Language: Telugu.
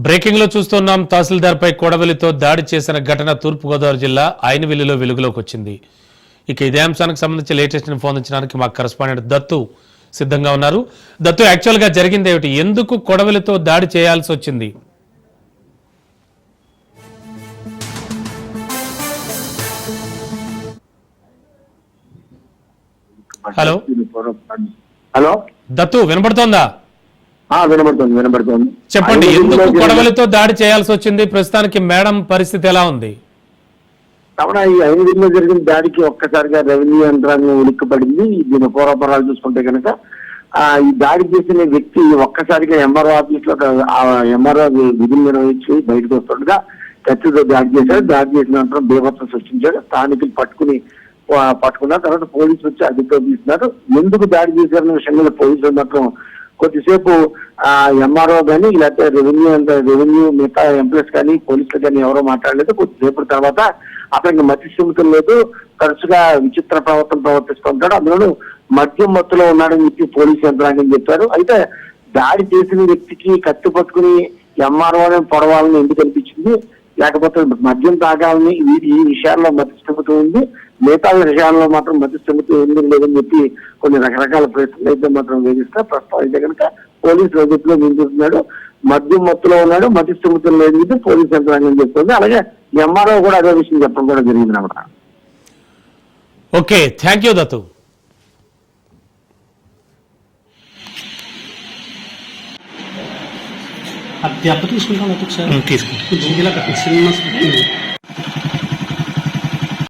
బ్రేకింగ్ లో చూస్తున్నాం. తహసీల్దార్పై కొడవలితో దాడి చేసిన ఘటన తూర్పుగోదావరి జిల్లా ఐనవిల్లిలో వెలుగులోకి వచ్చింది. ఇక ఇదే అంశానికి సంబంధించి లేటెస్ట్ ఇన్ఫర్మేషన్ మా కరెస్పాండెంట్ దత్తు సిద్ధంగా ఉన్నారు. దత్తు, యాక్చువల్ గా జరిగింది ఏమిటి? ఎందుకు కొడవలితో దాడి చేయాల్సి వచ్చింది? హలో హలో దత్తు, వినపడుతోందా? వినబడుతుంది. చెప్పండి, ఎందుకు కొడవలితో దాడి చేయాల్సి వచ్చింది? ప్రస్తుతానికి మేడం పరిస్థితి ఎలా ఉంది? కాబట్టి ఈ ఐనవిల్లిలో జరిగిన దాడికి ఒక్కసారిగా రెవెన్యూ యంత్రాంగం ఉలిక్కిపడింది. దీని పూర్వపరాలు చూసుకుంటే కనుక ఈ దాడి చేసిన వ్యక్తి ఒక్కసారిగా ఎంఆర్ఓ ఆఫీస్ లో ఎంఆర్ఓ విధులు నిర్వహించి బయటకు వస్తుండగా కత్తితో దాడి చేశాడు. దాడి చేసిన అనంతరం బీభత్సం సృష్టించాడు. స్థానికులు పట్టుకున్నారు. తర్వాత పోలీసులు వచ్చి అదుపులో తీసుకున్నారు. ఎందుకు దాడి చేశారన్న విషయం మీద పోలీసులు మాత్రం కొద్దిసేపు ఎంఆర్ఓ కానీ లేకపోతే రెవెన్యూ మిగతా ఎంప్లాయీస్ కానీ పోలీసులు కానీ ఎవరో మాట్లాడలేదు. కొద్దిసేపు తర్వాత అతనికి మతిస్థిమితం లేదు, తరచుగా విచిత్ర ప్రవర్తిస్తుంటాడు, అందులో మద్యం మత్తులో ఉన్నాడని చెప్పి పోలీసు యంత్రాంగం చెప్పారు. అయితే దాడి చేసిన వ్యక్తికి కత్తి పట్టుకుని ఎంఆర్ఓని పొడవాలని ఎందుకు అనిపించింది, లేకపోతే మద్యం తాగాలని ఈ విషయాల్లో మతిస్థిమితం ఉంది, మిగతా విషయాల్లో మాత్రం మతిస్థిమితం ఉంది లేదని చెప్పి కొన్ని రకరకాల ప్రశ్నలు అయితే మాత్రం వేధిస్తా. ప్రస్తుతం అయితే కనుక పోలీసు అదుపులో నిందిస్తున్నాడు. మద్యం మత్తులో ఉన్నాడు, మతిస్థిమితం లేదని చెప్పి పోలీసు యంత్రాంగం చెప్తుంది. అలాగే ఎంఆర్ఓ కూడా అదే విషయం చెప్పడం కూడా జరిగింది అన్నమాట. Okay, thank you Dattu. దెబ్బ తీసుకుంటాం ఒకసారి తీసుకుంటాం.